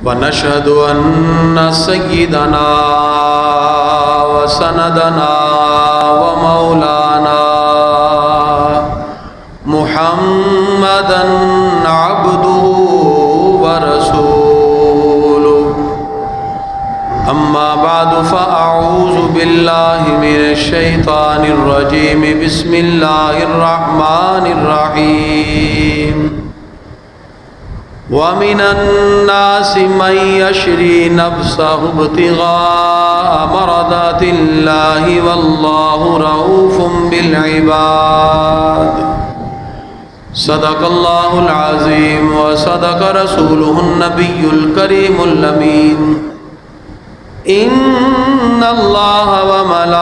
ونشهد أن سيدنا وسندنا ومولانا محمدا عبده ورسوله أما بعد فأعوذ بالله من الشيطان الرجيم بسم الله الرحمن الرحيم ومن الناس من يشري نفسه ابتغاء مرضات الله والله رؤوف بالعباد صدق الله العظيم وصدق رسوله النبي الكريم الأمين إن الله وملائكته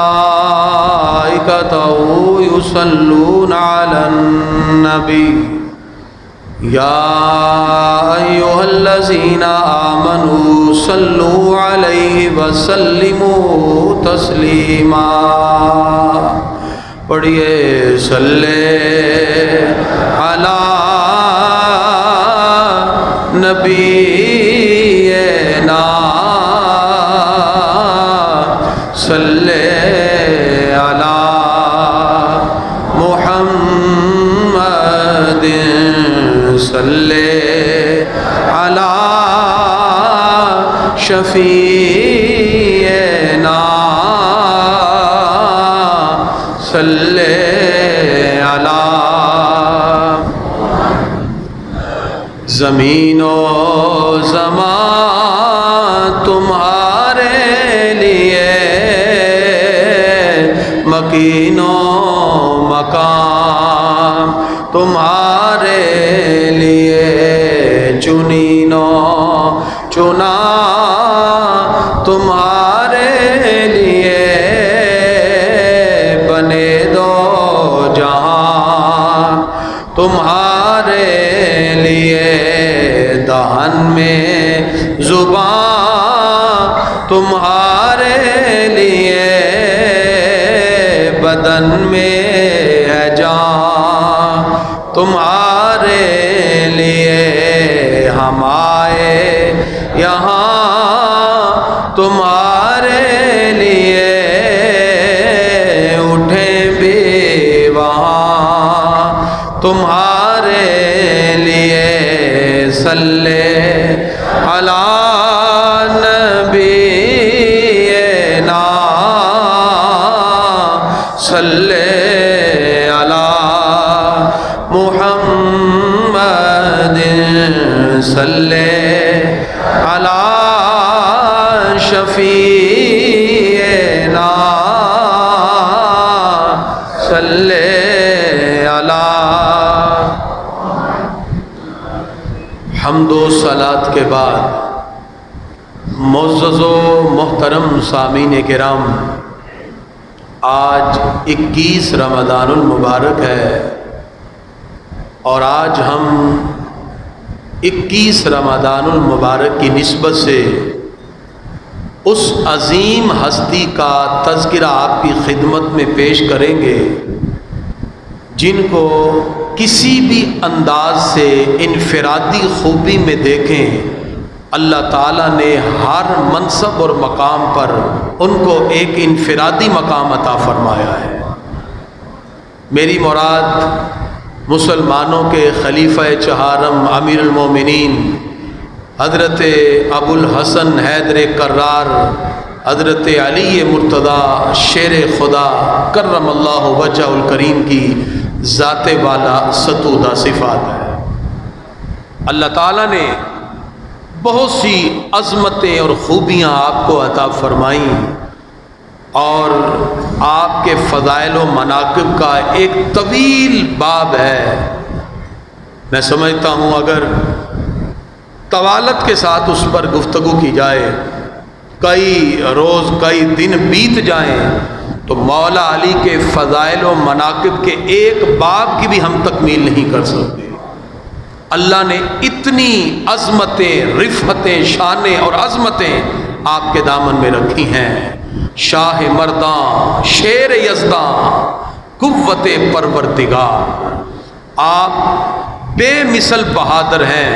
يصلون على النبي يا أيها الذين آمنوا صلوا عليه وسلموا تسليما پڑھیے صلی علی نبینا صلی علی محمد صلی علی شفیعنا صلی علی زمین و زمان تمہارے لیے مکین و مقام تمہارے لیے چنین و چنا تمہارے لیے بنے دو جہاں تمہارے لیے دہن میں زبان تمہارے لیے بدن میں ہے جان تمہارے لیے ہم آئے یہاں تمہارے لیے اٹھیں بھی وہاں تمہارے لیے صلی علی نبینا صلی علی محمد صلی علی شفیعنا صلی علی حمد و صلات کے بعد معزز و محترم سامعین کرام، آج 21 رمضان المبارک ہے اور آج ہم 21 رمضان المبارک کی نسبت سے اس عظیم ہستی کا تذکرہ آپ کی خدمت میں پیش کریں گے جن کو کسی بھی انداز سے انفرادی خوبی میں دیکھیں اللہ تعالیٰ نے ہر منصب اور مقام پر ان کو ایک انفرادی مقام عطا فرمایا ہے۔ میری مراد مسلمانوں کے خلیفہ چہارم امیر المومنین حضرت ابو الحسن حیدر کرار حضرت علی مرتضیٰ شیر خدا کرم اللہ وجہ الکریم کی ذات والا ستودہ صفات ہے۔ اللہ تعالیٰ نے بہت سی عظمتیں اور خوبیاں آپ کو عطا فرمائیں اور آپ کے فضائل و مناقب کا ایک طویل باب ہے۔ میں سمجھتا ہوں اگر طوالت کے ساتھ اس پر گفتگو کی جائے، کئی روز کئی دن بیت جائیں تو مولا علی کے فضائل و مناقب کے ایک باب کی بھی ہم تکمیل نہیں کر سکتے۔ اللہ نے اتنی عظمتیں، رفعتیں، شانیں اور عظمتیں آپ کے دامن میں رکھی ہیں۔ شاہ مرداں، شیر یزداں، قوت پروردگار، آپ بے مثل بہادر ہیں،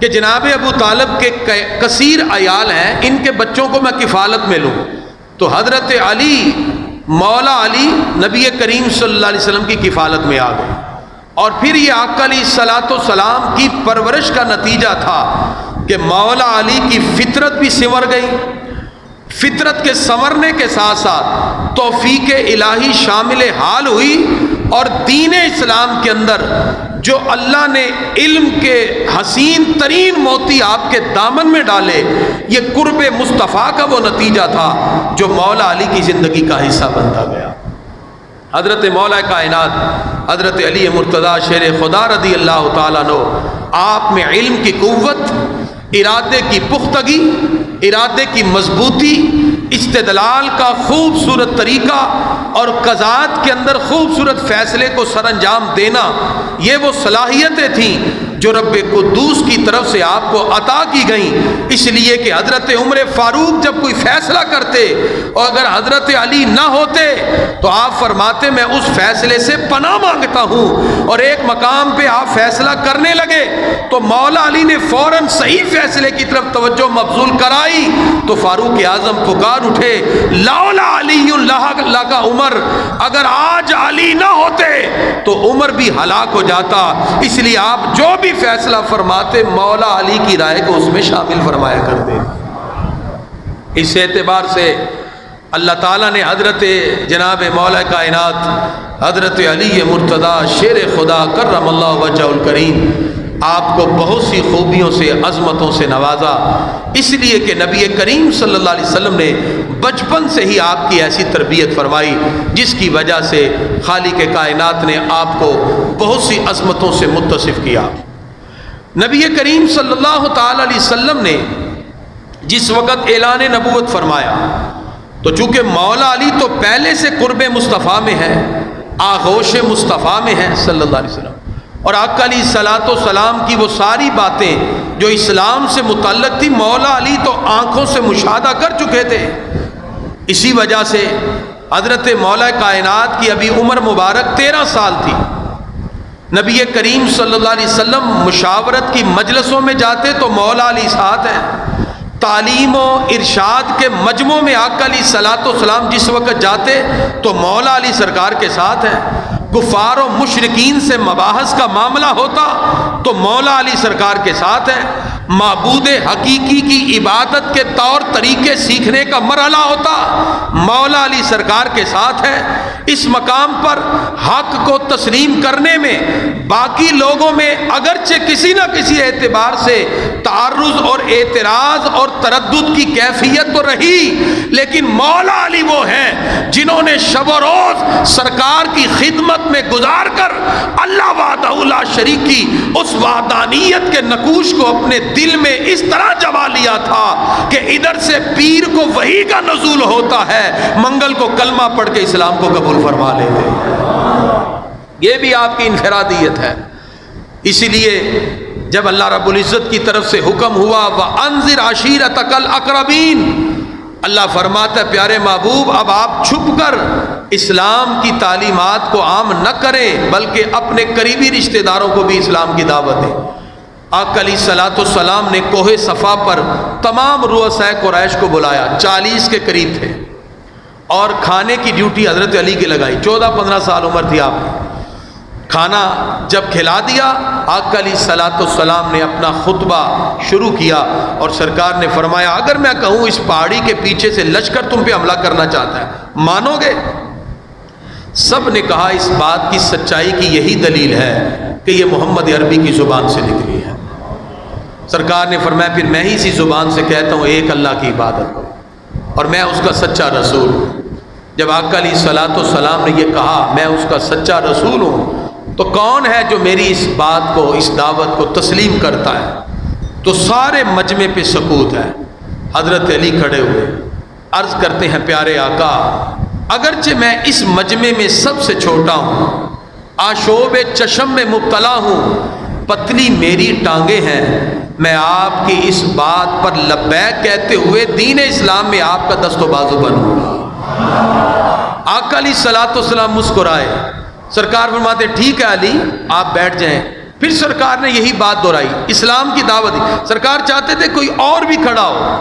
کہ جناب ابو طالب کے کثیر عیال ہیں، ان کے بچوں کو میں کفالت میں لوں، تو حضرت علی مولا علی نبی کریم صلی اللہ علیہ وسلم کی کفالت میں آ گئے۔ اور پھر یہ آقا علیہ الصلوۃ والسلام کی پرورش کا نتیجہ تھا کہ مولا علی کی فطرت بھی سنور گئی، فطرت کے سنورنے کے ساتھ ساتھ توفیق الہی شامل حال ہوئی، اور دین اسلام کے اندر جو اللہ نے علم کے حسین ترین موتی آپ کے دامن میں ڈالے، یہ قرب مصطفیٰ کا وہ نتیجہ تھا جو مولا علی کی زندگی کا حصہ بنتا گیا۔ حضرت مولا کائنات حضرت علی مرتضیٰ شیر خدا رضی اللہ تعالیٰ عنہ، آپ میں علم کی قوت، ارادے کی پختگی، ارادے کی مضبوطی، استدلال کا خوبصورت طریقہ اور قضاءت کے اندر خوبصورت فیصلے کو سر انجام دینا، یہ وہ صلاحیتیں تھیں جو رب قدوس کی طرف سے آپ کو عطا کی گئیں۔ اس لیے کہ حضرت عمر فاروق جب کوئی فیصلہ کرتے اور اگر حضرت علی نہ ہوتے تو آپ فرماتے میں اس فیصلے سے پناہ مانگتا ہوں، اور ایک مقام پہ آپ فیصلہ کرنے لگے تو مولا علی نے فوراً صحیح فیصلے کی طرف توجہ مبذول کرائی، تو فاروق اعظم پکار اٹھے لولا علی لہلک عمر، اگر آج علی نہ ہوتے تو عمر بھی ہلاک ہو جاتا۔ اس لیے آپ جو بھی فیصلہ فرماتے مولا علی کی رائے کو اس میں شامل فرمایا کرتے۔ اس اعتبار سے اللہ تعالیٰ نے حضرت جناب مولا کائنات حضرت علی مرتضیٰ شیر خدا کرم اللہ وجہہ الکریم آپ کو بہت سی خوبیوں سے، عظمتوں سے نوازا، اس لیے کہ نبی کریم صلی اللہ علیہ وسلم نے بچپن سے ہی آپ کی ایسی تربیت فرمائی جس کی وجہ سے خالق کائنات نے آپ کو بہت سی عظمتوں سے متصف کیا۔ نبی کریم صلی اللہ تعالی علیہ وسلم نے جس وقت اعلان نبوت فرمایا تو چونکہ مولا علی تو پہلے سے قرب مصطفیٰ میں ہے، آغوش مصطفیٰ میں ہے صلی اللہ علیہ وسلم، اور آقا علیہ الصلوۃ والسلام کی وہ ساری باتیں جو اسلام سے متعلق تھی مولا علی تو آنکھوں سے مشاہدہ کر چکے تھے۔ اسی وجہ سے حضرت مولا کائنات کی ابھی عمر مبارک 13 سال تھی۔ نبی کریم صلی اللہ علیہ وسلم مشاورت کی مجلسوں میں جاتے تو مولا علی ساتھ ہیں، تعلیم و ارشاد کے مجمعوں میں آقا علیہ الصلوۃ والسلام جس وقت جاتے تو مولا علی سرکار کے ساتھ ہیں، کفار و مشرکین سے مباحث کا معاملہ ہوتا تو مولا علی سرکار کے ساتھ ہیں، معبود حقیقی کی عبادت کے طور طریقے سیکھنے کا مرحلہ ہوتا مولا علی سرکار کے ساتھ ہے۔ اس مقام پر حق کو تسلیم کرنے میں باقی لوگوں میں اگرچہ کسی نہ کسی اعتبار سے تعرض اور اعتراض اور تردد کی کیفیت تو رہی، لیکن مولا علی وہ ہیں جنہوں نے شب و روز سرکار کی خدمت میں گزار کر اللہ وحدہ لا شریک کی اس وحدانیت کے نقوش کو اپنے دل میں اس طرح جما لیا تھا کہ ادھر سے پیر کو وحی کا نزول ہوتا ہے، منگل کو کلمہ پڑھ کے اسلام کو قبول فرما لیتے۔ یہ بھی آپ کی انفرادیت ہے۔ اسی لیے جب اللہ رب العزت کی طرف سے حکم ہوا وَأَنذِرْ عَشِيرَتَكَ الْأَقْرَبِينَ، اللہ فرماتا ہے پیارے محبوب اب آپ چھپ کر اسلام کی تعلیمات کو عام نہ کریں بلکہ اپنے قریبی رشتہ داروں کو بھی اسلام کی دعوت دیں۔ آقا علیہ الصلوۃ والسلام نے کوہ صفا پر تمام رؤسائے قریش کو بلایا، 40 کے قریب تھے، اور کھانے کی ڈیوٹی حضرت علی کی لگائی۔ 14-15 سال عمر تھی آپ کی۔ کھانا جب کھلا دیا آقا علیہ الصلوۃ والسلام نے اپنا خطبہ شروع کیا اور سرکار نے فرمایا اگر میں کہوں اس پہاڑی کے پیچھے سے لشکر تم پہ حملہ کرنا چاہتا ہے مانو گے؟ سب نے کہا اس بات کی سچائی کی یہی دلیل ہے کہ یہ محمد عربی کی زبان سے نکلی ہے۔ سرکار نے فرمایا پھر میں ہی اسی زبان سے کہتا ہوں ایک اللہ کی عبادت کرو اور میں اس کا سچا رسول ہوں۔ جب آقا علیہ الصلوۃ والسلام نے یہ کہا میں اس کا سچا رسول ہوں تو کون ہے جو میری اس بات کو اس دعوت کو تسلیم کرتا ہے؟ تو سارے مجمع پہ سکوت ہے۔ حضرت علی کھڑے ہوئے عرض کرتے ہیں پیارے آقا اگرچہ میں اس مجمع میں سب سے چھوٹا ہوں، آشوب چشم میں مبتلا ہوں، پتلی میری ٹانگیں ہیں، میں آپ کی اس بات پر لبیک کہتے ہوئے دین اسلام میں آپ کا دست و بازو بنوں گا۔ آقا علیہ الصلوۃ والسلام مسکرائے، سرکار فرماتے ٹھیک ہے علی آپ بیٹھ جائیں، پھر سرکار نے یہی بات دہرائی، اسلام کی دعوت دی۔ سرکار چاہتے تھے کوئی اور بھی کھڑا ہو۔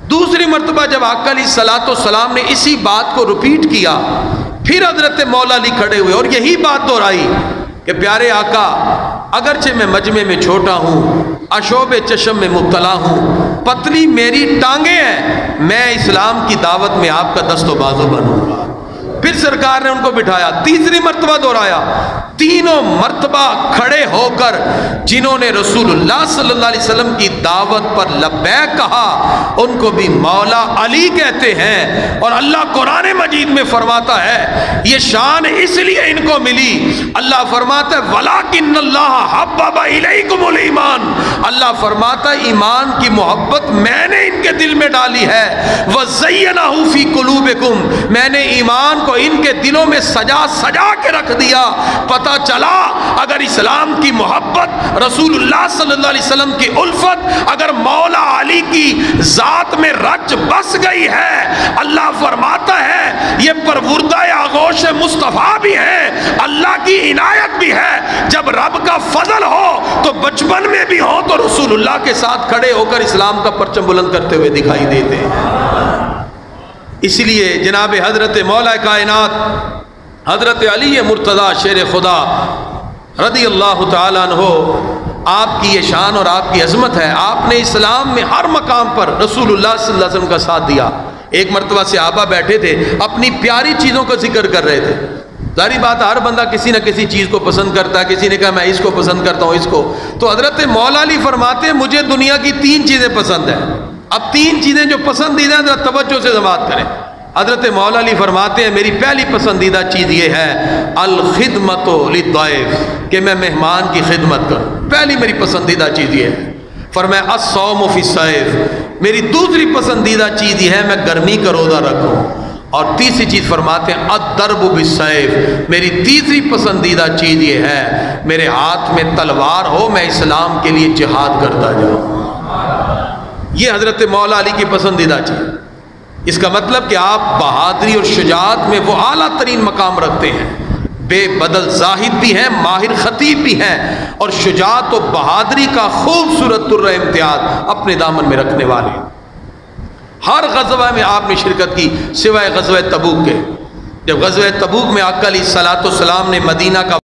دوسری مرتبہ جب آقا علیہ الصلوۃ والسلام نے اسی بات کو ریپیٹ کیا، پھر حضرت مولا علی کھڑے ہوئے اور یہی بات دہرائی کہ پیارے آقا، اگرچہ میں مجمع میں چھوٹا ہوں، اشوب چشم میں مبتلا ہوں، پتلی میری ٹانگیں ہیں، میں اسلام کی دعوت میں آپ کا دست و بازو بنوں گا۔ پھر سرکار نے ان کو بٹھایا، تیسری مرتبہ دہرایا۔ تینوں مرتبہ کھڑے ہو کر جنہوں نے رسول اللہ صلی اللہ علیہ وسلم کی دعوت پر لبیک کہا، ان کو بھی مولا علی کہتے ہیں۔ اور اللہ قرآن مجید میں فرماتا ہے، یہ شان اس لیے ان کو ملی، اللہ فرماتا ہے وَلَٰكِنَّ اللَّهَ حَبَّبَ إِلَيْكُمُ الْإِيمَانَ، اللہ فرماتا ہے ایمان کی محبت میں نے ان کے دل میں ڈالی ہے، وَزَيَّنَهُ فِي قُلُوبِكُمْ، میں نے ایمان کو ان کے دلوں میں سجا کے رکھ دیا۔ پتہ چلا اگر اسلام کی محبت، رسول اللہ صلی اللہ علیہ وسلم کی الفت اگر مولا علی کی ذات میں رچ بس گئی ہے، اللہ فرماتا ہے یہ پروردہ آغوش مصطفیٰ بھی ہے، اللہ کی عنایت بھی ہے۔ جب رب کا فضل ہو تو بچپن میں بھی ہو تو رسول اللہ کے ساتھ کھڑے ہو کر اسلام کا پرچم بلند کرتے ہوئے دکھائی دیتے ہیں۔ اس لیے جناب حضرت مولا کائنات حضرت علی مرتضیٰ شیر خدا رضی اللہ تعالیٰ عنہ، آپ کی یہ شان اور آپ کی عظمت ہے۔ آپ نے اسلام میں ہر مقام پر رسول اللہ صلی اللہ علیہ وسلم کا ساتھ دیا۔ ایک مرتبہ صحابہ بیٹھے تھے، اپنی پیاری چیزوں کا ذکر کر رہے تھے۔ ظاہری بات، ہر بندہ کسی نہ کسی چیز کو پسند کرتا ہے، کسی نے کہا میں اس کو پسند کرتا ہوں، اس کو۔ تو حضرت مولا علی فرماتے ہیں مجھے دنیا کی 3 چیزیں پسند ہیں۔ اب 3 چیزیں جو پسندیدہ ہیں، ذرا توجہ سے سماعت کریں۔ حضرت مولا علی فرماتے ہیں میری پہلی پسندیدہ چیز یہ ہے الخدمت للضیف، کہ میں مہمان کی خدمت کروں، پہلی میری پسندیدہ چیز یہ ہے۔ فرمایا الصوم فی الصیف، میری دوسری پسندیدہ چیز یہ ہے میں گرمی کا روزہ رکھوں، اور تیسری چیز فرماتے ہیں الضرب بالسیف، میری تیسری پسندیدہ چیز یہ ہے میرے ہاتھ میں تلوار ہو، میں اسلام کے لیے جہاد کرتا جاؤں۔ یہ حضرت مولا علی کی پسندیدہ چیز۔ اس کا مطلب کہ آپ بہادری اور شجاعت میں وہ اعلیٰ ترین مقام رکھتے ہیں، بے بدل زاہد بھی ہیں، ماہر خطیب بھی ہیں، اور شجاعت و بہادری کا خوبصورت درہ امتیاز اپنے دامن میں رکھنے والے۔ ہر غزوہ میں آپ نے شرکت کی سوائے غزوہ تبوک کے۔ جب غزوہ تبوک میں آقا علیہ الصلوۃ والسلام نے مدینہ کا